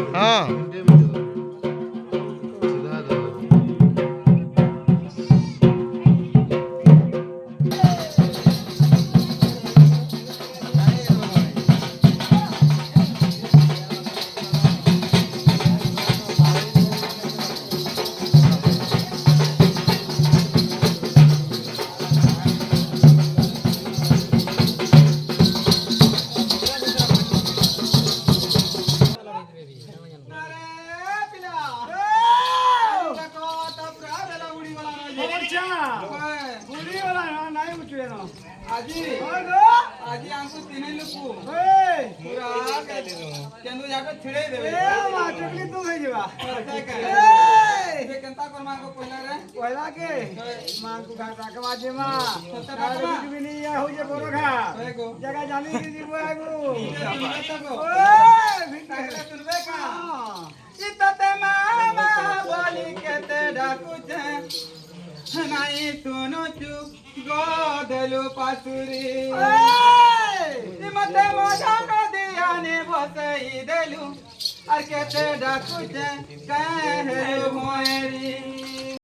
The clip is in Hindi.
हाँ আজি আজি আমকু তিনে লুকু পুরা কেন্দু যাকে ছিড়ে দেবে মা চুকলি তু হই যাবা এ কেনতা কর মাঙ্গো কইলা রে কইলা के मांगू घाटा के बाजे मा कुछ भी नहीं हो जे बरो घा जगह जानी की जीव आगु ओए भिटा सुनबे का इतते मामा बोली के ते डाकू छे नहीं सुनो चुप गोदलु पासुरी मते मोजा दिया ने बसई देलु और केते डाकू छे कहे मोरी